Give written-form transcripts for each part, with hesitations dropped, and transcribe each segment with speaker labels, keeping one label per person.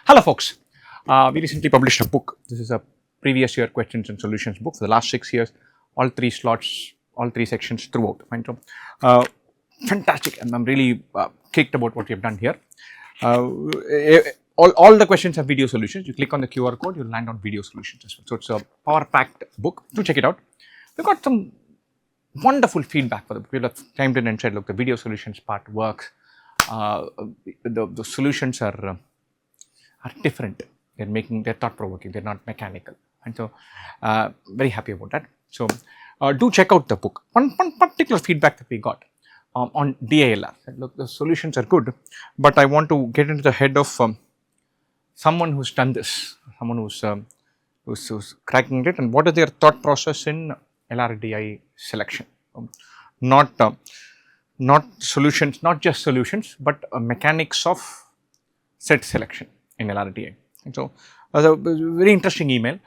Speaker 1: Hello folks, we recently published a book. This is a previous year questions and solutions book for the last 6 years, all 3 slots, all 3 sections throughout. Fine. So, fantastic, and I'm really kicked about what we have done here. All the questions have video solutions. You click on the QR code, you'll land on video solutions as well. So, it's a power-packed book. Do check it out. We've got some wonderful feedback for the people have chimed in and said, look, the video solutions part works. The solutions are different. They're thought provoking, they're not mechanical, and so very happy about that. So do check out the book. One particular feedback that we got on DILR, look, the solutions are good, but I want to get into the head of someone who's done this, someone who's cracking it, and what is their thought process in LRDI selection. Not solutions, not just solutions, but mechanics of set selection in LRDI. And so, it was a very interesting email,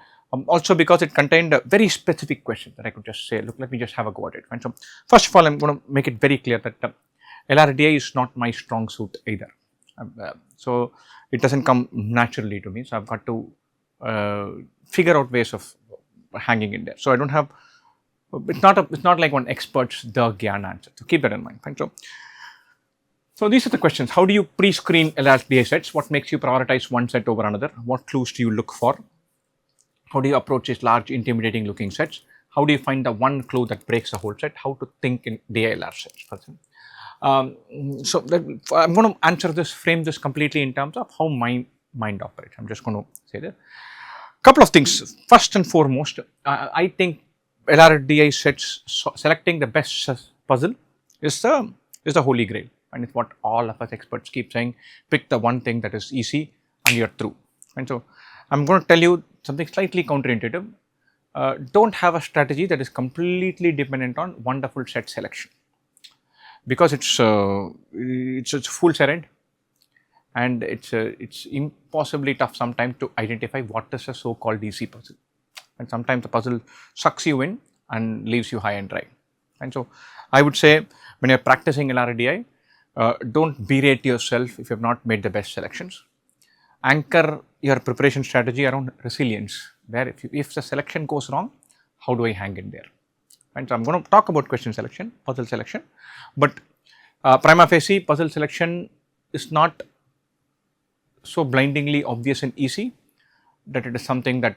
Speaker 1: also because it contained a very specific question that I could just say, look, let me just have a go at it. And so, first of all, I'm going to make it very clear that LRDI is not my strong suit either. So, it doesn't come naturally to me. So, I've got to figure out ways of hanging in there. So, I don't have, it's not like one expert's the Gyan answer. So, keep that in mind. Fine. So these are the questions. How do you pre-screen LRDI sets? What makes you prioritize one set over another? What clues do you look for? How do you approach these large, intimidating looking sets? How do you find the one clue that breaks the whole set? How to think in DILR sets? So I'm going to answer this, frame this completely in terms of how my mind operates. I'm just going to say that. Couple of things. First and foremost, I think LRDI sets, selecting the best puzzle is the holy grail. And it's what all of us experts keep saying, pick the one thing that is easy and you're through. And so I'm going to tell you something slightly counterintuitive. Don't have a strategy that is completely dependent on wonderful set selection, because it's full serend, and it's impossibly tough sometimes to identify what is a so-called easy puzzle. And sometimes the puzzle sucks you in and leaves you high and dry. And so I would say, when you're practicing LRDI, don't berate yourself if you have not made the best selections. Anchor your preparation strategy around resilience, where if the selection goes wrong, how do I hang in there? And so I'm going to talk about question selection, puzzle selection, but prima facie puzzle selection is not so blindingly obvious and easy that it is something that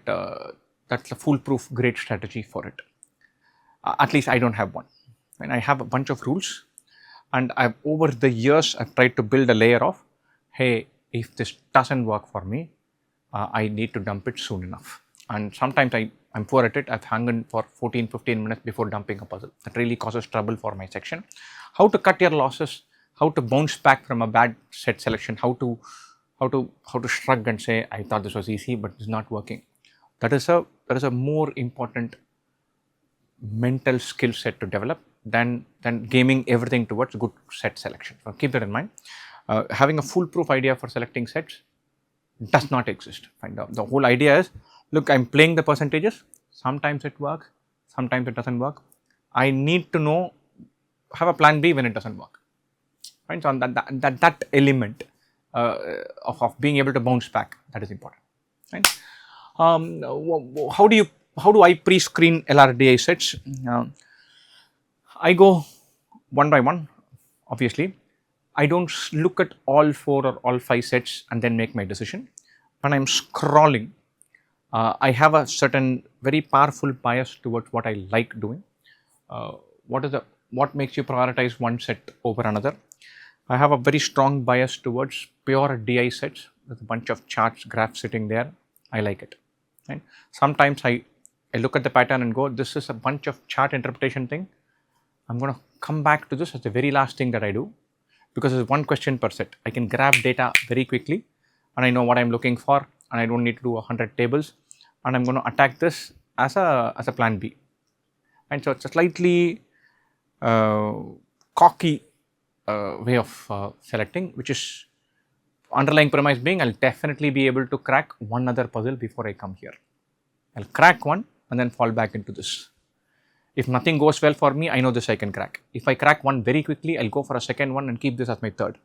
Speaker 1: that's a foolproof great strategy for it. At least I don't have one. And I have a bunch of rules. And over the years, I've tried to build a layer of, hey, if this doesn't work for me, I need to dump it soon enough. And sometimes I'm poor at it. I've hung in for 14-15 minutes before dumping a puzzle. That really causes trouble for my section. How to cut your losses, how to bounce back from a bad set selection, how to shrug and say, I thought this was easy, but it's not working. That is a more important mental skill set to develop than gaming everything towards good set selection. So keep that in mind. Having a foolproof idea for selecting sets does not exist. The whole idea is, look, I'm playing the percentages. Sometimes it works, sometimes it doesn't work. I need to have a plan B when it doesn't work. Right? So that element of being able to bounce back, that is important. Right? How do I pre-screen LRDI sets? I go one by one, obviously. I don't look at all 4 or all 5 sets and then make my decision. When I'm scrolling, I have a certain very powerful bias towards what I like doing. What makes you prioritize one set over another? I have a very strong bias towards pure DI sets with a bunch of charts, graphs sitting there. I like it. Right? Sometimes I look at the pattern and go, this is a bunch of chart interpretation thing. I'm going to come back to this as the very last thing that I do, because it's one question per set. I can grab data very quickly and I know what I'm looking for, and I don't need to do 100 tables, and I'm going to attack this as a plan B. And so it's a slightly cocky way of selecting, which is underlying premise being, I'll definitely be able to crack one other puzzle before I come here. I'll crack one and then fall back into this. If nothing goes well for me, I know this I can crack. If I crack one very quickly, I'll go for a second one and keep this as my third.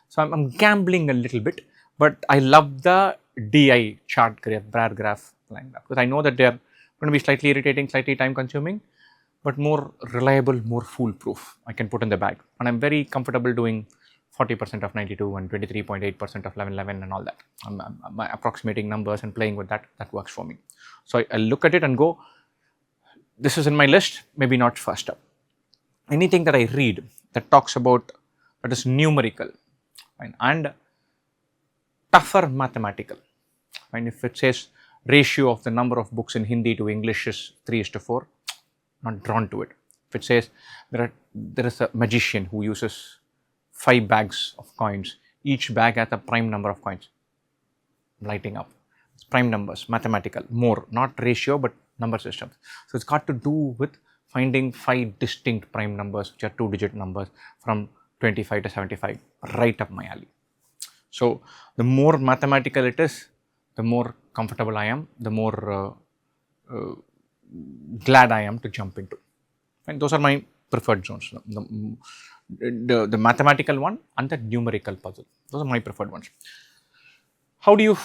Speaker 1: So I'm gambling a little bit, but I love the DI chart graph, bar graph line graph, because I know that they are going to be slightly irritating, slightly time consuming, but more reliable, more foolproof. I can put in the bag, and I'm very comfortable doing 40% of 92 and 23.8% of 1111 and all that. I'm approximating numbers and playing with that. That works for me. So I look at it and go, this is in my list, maybe not first up. Anything that I read that talks about that is numerical, right, and tougher mathematical, and if it says ratio of the number of books in Hindi to English is 3:4, not drawn to it. If it says there is a magician who uses 5 bags of coins, each bag has a prime number of coins, lighting up. It's prime numbers, mathematical, more, not ratio but number systems. So it's got to do with finding 5 distinct prime numbers, which are 2-digit numbers from 25 to 75, right up my alley. So the more mathematical it is, the more comfortable I am, the more glad I am to jump into. And those are my preferred zones. The mathematical one and the numerical puzzle. Those are my preferred ones. How do you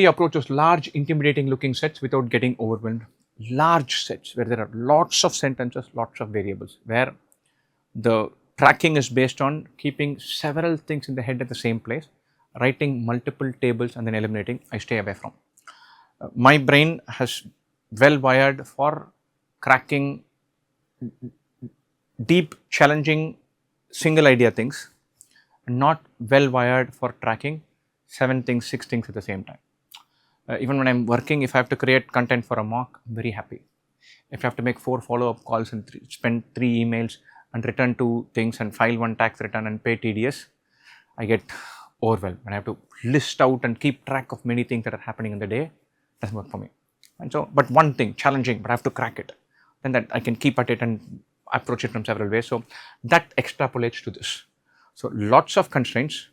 Speaker 1: approach those large, intimidating looking sets without getting overwhelmed? Large sets where there are lots of sentences, lots of variables, where the tracking is based on keeping several things in the head at the same place, writing multiple tables and then eliminating, I stay away from. My brain has well wired for cracking deep, challenging, single idea things, not well wired for tracking 7 things, 6 things at the same time. Even when I'm working, if I have to create content for a mock, I'm very happy. If I have to make 4 follow-up calls and spend 3 emails and return 2 things and file 1 tax return and pay TDS, I get overwhelmed. When I have to list out and keep track of many things that are happening in the day, it doesn't work for me. And so, but one thing, challenging, but I have to crack it. Then that I can keep at it and approach it from several ways. So that extrapolates to this. So lots of constraints,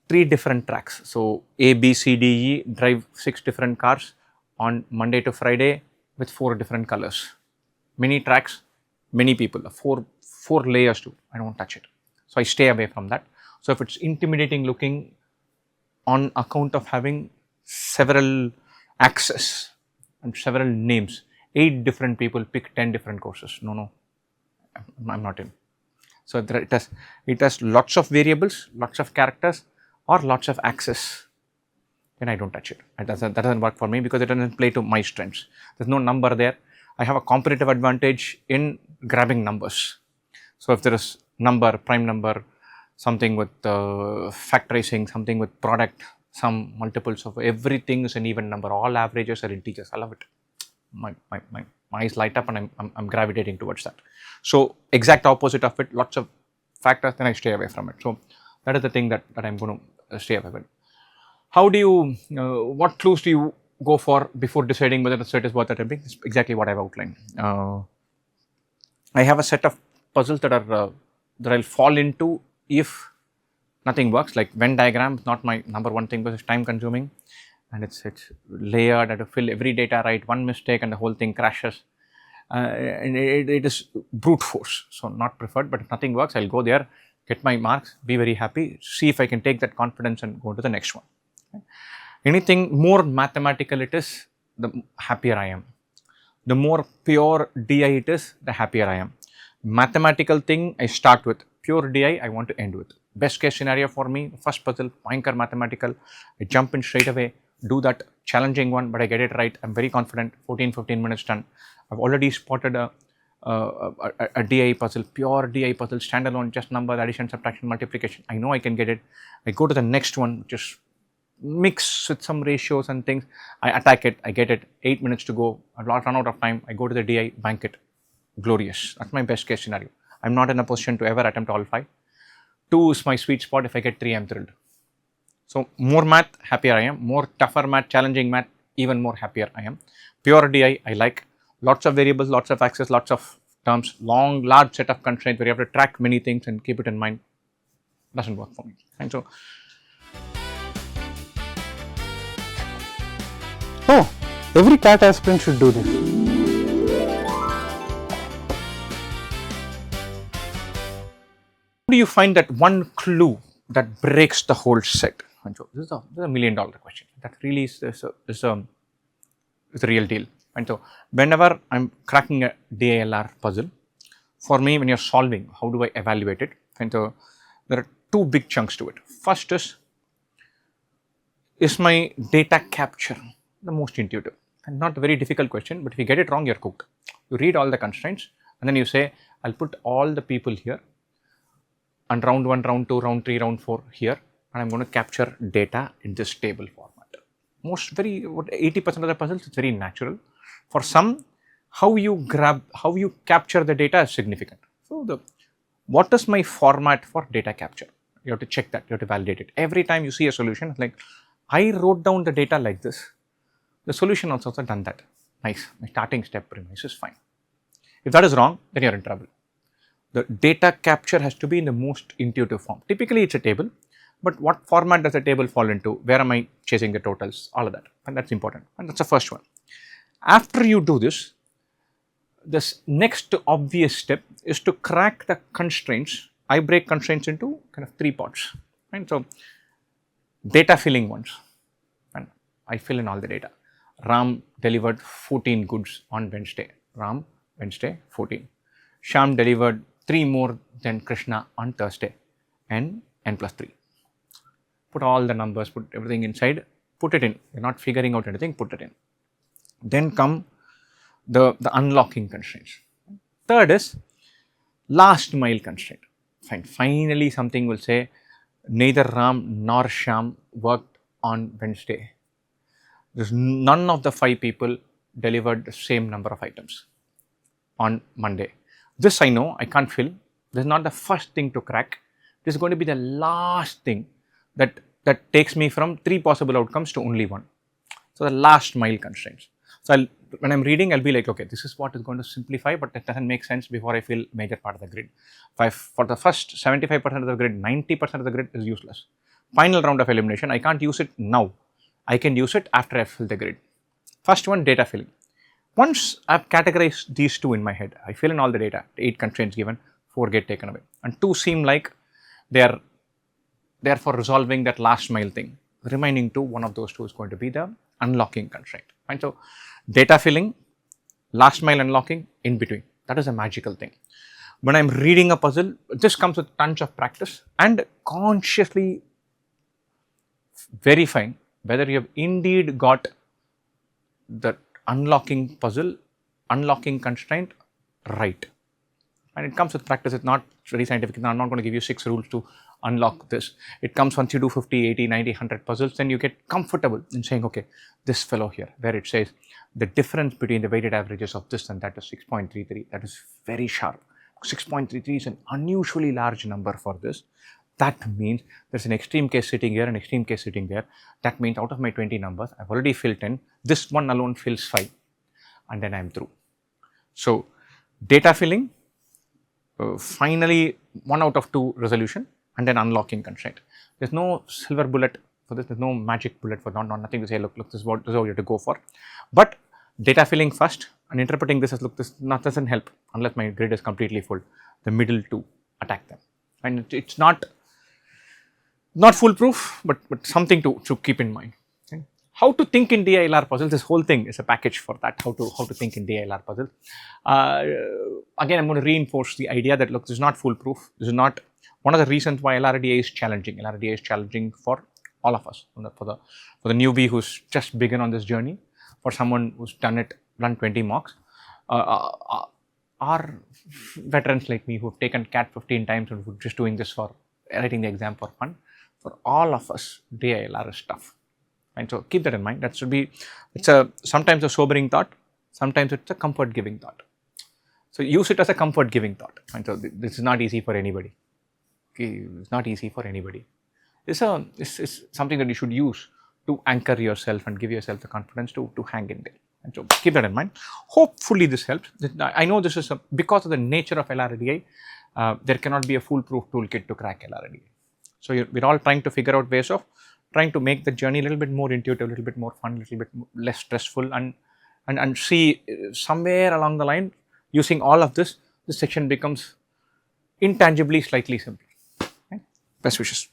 Speaker 1: 3 different tracks. So A, B, C, D, E, drive 6 different cars on Monday to Friday with 4 different colors. Many tracks, many people, 4 layers to, I don't touch it. So I stay away from that. So if it's intimidating looking on account of having several access and several names, 8 different people pick 10 different courses. No, I'm not in. So it has lots of variables, lots of characters, or lots of access. Then I don't touch it. That doesn't work for me because it doesn't play to my strengths. There's no number there. I have a competitive advantage in grabbing numbers. So if there is number, prime number, something with factorizing, something with product, some multiples of everything is an even number. All averages are integers. I love it. My eyes light up and I'm gravitating towards that. So exact opposite of it, lots of factors, then I stay away from it. So that is the thing that I'm going to stay away with. How do you, what clues do you go for before deciding whether the set is worth attempting? It's exactly what I've outlined. I have a set of puzzles that are that I'll fall into if nothing works. Like Venn diagram is not my number one thing because it's time consuming and it's layered. I have to fill every data right, one mistake and the whole thing crashes. And it is brute force, so not preferred. But if nothing works, I'll go there, get my marks, be very happy, see if I can take that confidence and go to the next one. Okay. Anything more mathematical it is, the happier I am. The more pure DI it is, the happier I am. Mathematical thing I start with, pure DI I want to end with. Best case scenario for me, first puzzle, Pointer mathematical, I jump in straight away, do that challenging one, but I get it right. I'm very confident, 14-15 minutes done. I've already spotted a DI puzzle, pure DI puzzle, standalone, just number, addition, subtraction, multiplication. I know I can get it. I go to the next one, just mix with some ratios and things. I attack it, I get it, 8 minutes to go, I've run out of time, I go to the DI, bank it. Glorious. That's my best case scenario. I'm not in a position to ever attempt all 5. 2 is my sweet spot. If I get 3, I'm thrilled. So more math, happier I am. More tougher math, challenging math, even more happier I am. Pure DI, I like. Lots of variables, lots of access, lots of terms, large set of constraints where you have to track many things and keep it in mind. Doesn't work for me. And so,
Speaker 2: every CAT aspirant should do this.
Speaker 1: How do you find that one clue that breaks the whole set? And so this is a $1 million question. That really is a real deal. And so whenever I'm cracking a DILR puzzle, for me, when you're solving, how do I evaluate it? And so there are two big chunks to it. First is my data capture the most intuitive? And not a very difficult question, but if you get it wrong, you're cooked. You read all the constraints and then you say, I'll put all the people here and round 1, round 2, round 3, round 4 here, and I'm going to capture data in this table format. Most 80% of the puzzles, it's very natural. For some, how you capture the data is significant. So what is my format for data capture? You have to check that, you have to validate it. Every time you see a solution, like I wrote down the data like this, the solution also done that. Nice, my starting step premise is fine. If that is wrong, then you're in trouble. The data capture has to be in the most intuitive form. Typically, it's a table, but what format does the table fall into? Where am I chasing the totals? All of that, and that's important. And that's the first one. After you do this next obvious step is to crack the constraints. I break constraints into kind of 3 parts. Right? So, data filling ones, and I fill in all the data. Ram delivered 14 goods on Wednesday. Ram, Wednesday, 14. Sham delivered 3 more than Krishna on Thursday, and n plus 3. Put all the numbers, put everything inside, put it in. You're not figuring out anything, put it in. Then come the unlocking constraints. Third is last mile constraint. Fine. Finally, something will say neither Ram nor Sham worked on Wednesday. There's none of the 5 people delivered the same number of items on Monday. This I know, I can't fill. This is not the first thing to crack. This is going to be the last thing that takes me from 3 possible outcomes to only 1. So, the last mile constraints. So, when I'm reading, I'll be like, okay, this is what is going to simplify, but it doesn't make sense before I fill major part of the grid. For the first 75% of the grid, 90% of the grid is useless. Final round of elimination, I can't use it now. I can use it after I fill the grid. First one, data filling. Once I've categorized these 2 in my head, I fill in all the data, 8 constraints given, 4 get taken away, and 2 seem like they are for resolving that last mile thing. Remaining 2, one of those 2 is going to be the unlocking constraint. And so, data filling, last mile unlocking, in between. That is a magical thing. When I'm reading a puzzle, this comes with tons of practice and consciously verifying whether you have indeed got the unlocking puzzle, unlocking constraint right. And it comes with practice. It's not very scientific. I'm not going to give you 6 rules to unlock this. It comes once you do 50, 80, 90, 100 puzzles, then you get comfortable in saying, okay, this fellow here, where it says the difference between the weighted averages of this and that is 6.33. That is very sharp. 6.33 is an unusually large number for this. That means there's an extreme case sitting here, an extreme case sitting there. That means out of my 20 numbers, I've already filled 10. This one alone fills 5, and then I'm through. So, data filling, finally 1 out of 2 resolution, and then unlocking constraint. There's no silver bullet for this. There's no magic bullet for nothing to say. Look, this is what you have to go for. But data filling first and interpreting this as, look, this doesn't help unless my grid is completely full. The middle 2, attack them, and it's not foolproof, but something to keep in mind. Okay? How to think in DILR puzzles? This whole thing is a package for that. How to think in DILR puzzles. Again, I'm going to reinforce the idea that, look, this is not foolproof. This is not one of the reasons why LRDI is challenging. LRDI is challenging for all of us, for the newbie who's just begun on this journey, for someone who's done 20 mocks, are veterans like me who have taken CAT 15 times and who are just doing this for writing the exam for fun. For all of us, DILR is tough. And so keep that in mind. That should be, sometimes a sobering thought, sometimes it's a comfort giving thought. So use it as a comfort giving thought. And so this is not easy for anybody. Okay, it's not easy for anybody. It's something that you should use to anchor yourself and give yourself the confidence to hang in there. And so keep that in mind. Hopefully this helps. I know this is because of the nature of LRDI, there cannot be a foolproof toolkit to crack LRDI. So we're all trying to figure out ways of trying to make the journey a little bit more intuitive, a little bit more fun, a little bit less stressful, and see somewhere along the line, using all of this section becomes intangibly slightly simpler. Right? Best wishes.